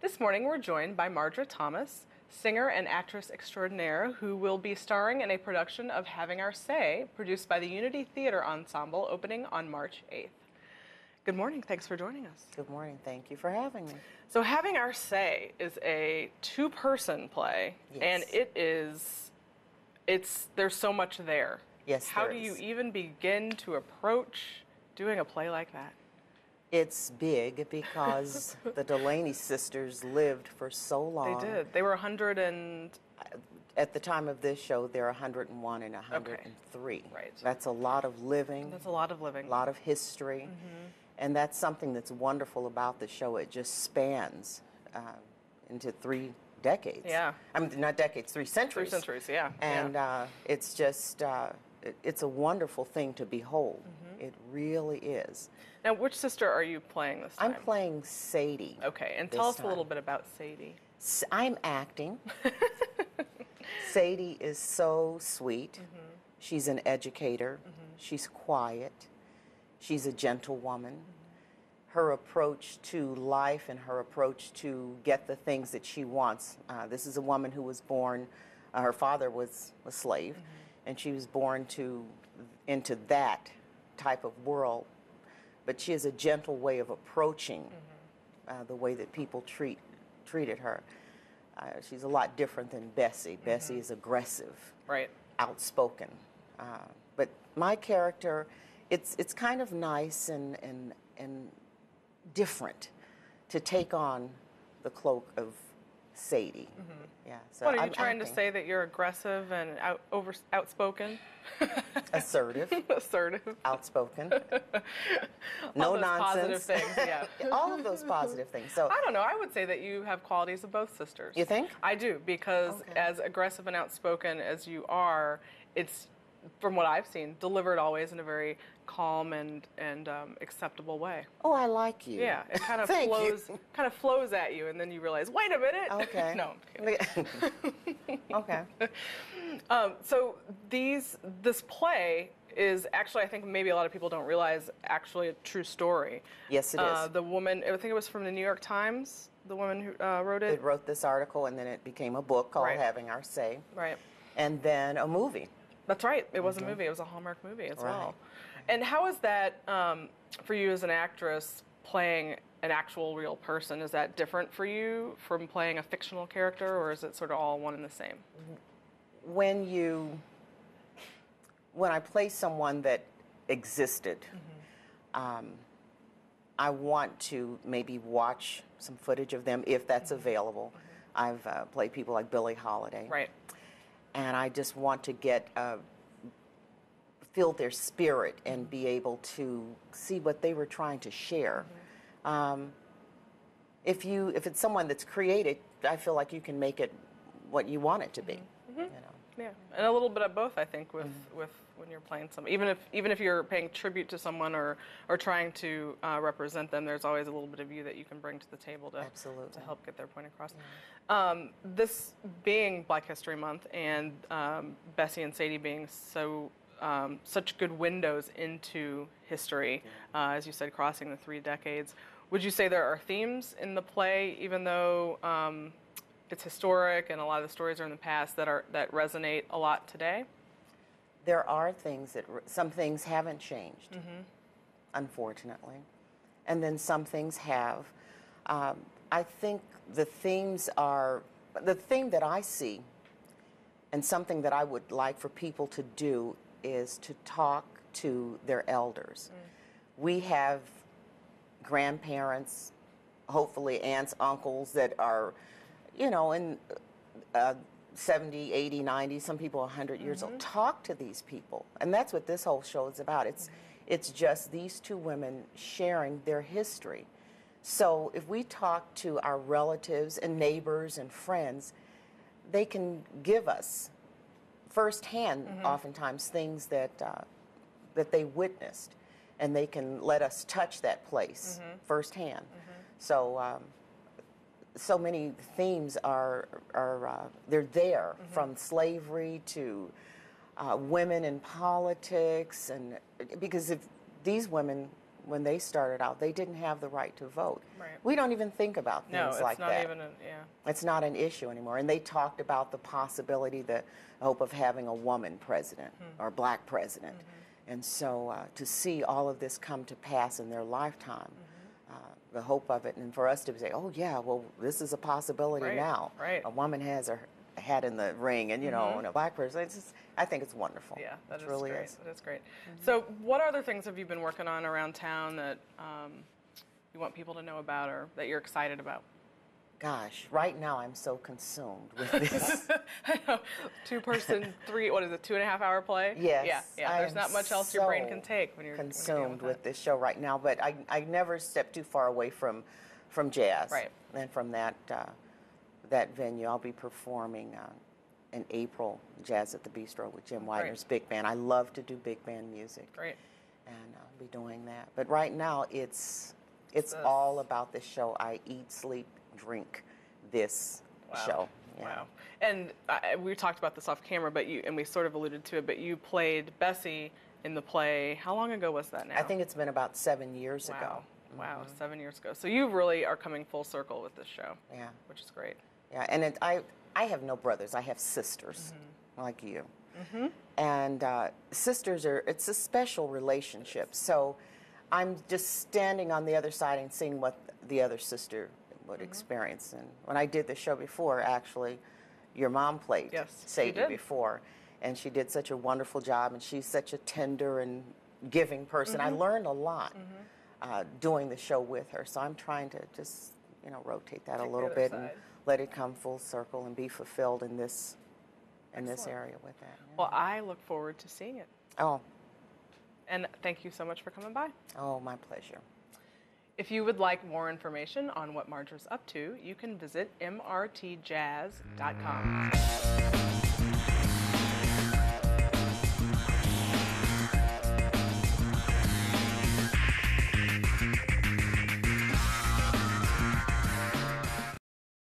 This morning we're joined by Mardra Thomas, singer and actress extraordinaire, who will be starring in a production of Having Our Say, produced by the Unity Theater Ensemble, opening on March 8th. Good morning, thanks for joining us. Good morning, thank you for having me. So Having Our Say is a two-person play, Yes. and there's so much there. Yes, How there do you is. even begin to approach doing a play like that? It's big because the Delaney sisters lived for so long. They did. They were 100 and... At the time of this show, they're 101 and 103. Okay. Right. That's a lot of living. That's a lot of living. A lot of history. And that's something that's wonderful about the show. It just spans into 3 decades. Yeah. I mean, not decades, 3 centuries. 3 centuries, yeah. And it's just, it's a wonderful thing to behold. It really is. Now, which sister are you playing this time? I'm playing Sadie. Okay, and tell us a little bit about Sadie. I'm acting. Sadie is so sweet. She's an educator. She's quiet. She's a gentle woman. Her approach to life and her approach to get the things that she wants. This is a woman who was born, her father was a slave, and she was born into that type of world. But she has a gentle way of approaching the way that people treated her. She's a lot different than Bessie. Bessie is aggressive, Right. outspoken. But my character, it's kind of nice and different to take on the cloak of Sadie. Yeah. So What, are you I'm trying to acting. say that you're aggressive and outspoken? Assertive, Assertive? outspoken, All no those nonsense. positive things, yeah. All of those positive things. So I don't know, I would say that you have qualities of both sisters. you think? I do, because Okay. as aggressive and outspoken as you are, it's, from what I've seen, delivered always in a very calm and acceptable way. Oh, I like you. Yeah, it kind of Thank flows at you, and then you realize, wait a minute. Okay. No, I'm kidding. Okay. So this play is actually, I think maybe a lot of people don't realize, actually a true story. Yes, it is. The woman, I think it was from the New York Times, the woman who wrote it. It wrote this article, and then it became a book called Right. Having Our Say, Right. and then a movie. That's right. It was a movie. It was a Hallmark movie as well. Right. And how is that for you as an actress playing an actual real person? Is that different for you from playing a fictional character, or is it sort of all one and the same? When I play someone that existed, I want to maybe watch some footage of them if that's available. I've played people like Billie Holiday. Right. And I just want to feel their spirit and be able to see what they were trying to share. If it's someone that's created, I feel like you can make it what you want it to be. You know. Yeah, and a little bit of both, I think, with when you're playing someone. Even if you're paying tribute to someone or trying to represent them, there's always a little bit of you that you can bring to the table to Absolutely. help get their point across. This being Black History Month, and Bessie and Sadie being such good windows into history, as you said, crossing the 3 decades. Would you say there are themes in the play, even though it's historic and a lot of the stories are in the past, that resonate a lot today? There are things some things haven't changed, unfortunately, and then some things have. I think the theme that I see, and something that I would like for people to do, is to talk to their elders. We have grandparents, hopefully aunts, uncles that are, in 70, 80, 90, some people 100 years old. Talk to these people. And that's what this whole show is about. It's just these 2 women sharing their history. So if we talk to our relatives and neighbors and friends, they can give us firsthand, oftentimes, things that they witnessed, and they can let us touch that place firsthand. So so many themes are they're there, from slavery to women in politics, and because if these women when they started out, they didn't have the right to vote. Right. We don't even think about things like that. No, it's not even It's not an issue anymore. And they talked about the possibility, the hope of having a woman president or black president. And so to see all of this come to pass in their lifetime, the hope of it, and for us to say, oh yeah, well, this is a possibility now. Right. A woman has her hat in the ring, and you know, and a black person. It's just, I think it's wonderful. Yeah, that really great. is. That is great. So, what other things have you been working on around town that you want people to know about, or that you're excited about? Gosh, right now I'm so consumed with this. I know. 2-person, 2.5 hour play? Yes. Yeah. There's not much else your brain can take when you're consumed with this show right now. But I never step too far away from jazz. Right. And from that that venue, I'll be performing in April, Jazz at the Bistro with Jim Widener's big band. I love to do big band music. Great. And I'll be doing that. But right now, it's all about this show. I eat, sleep, drink this show. Yeah. Wow. And we talked about this off camera, but and we sort of alluded to it, but you played Bessie in the play. How long ago was that now? I think it's been about 7 years ago. Wow, 7 years ago. So you really are coming full circle with this show. Yeah. Which is great. Yeah, and I have no brothers. I have sisters, like you. And sisters it's a special relationship. So I'm just standing on the other side and seeing what the other sister would experience. And when I did the show before, actually, your mom played Sadie before, and she did such a wonderful job, and she's such a tender and giving person. I learned a lot doing the show with her, so I'm trying to just, you know, rotate that a little bit and let it come full circle and be fulfilled in this area with that. Yeah. Well, I look forward to seeing it. Oh. And thank you so much for coming by. Oh, my pleasure. If you would like more information on what Mardra's up to, you can visit mrtjazz.com.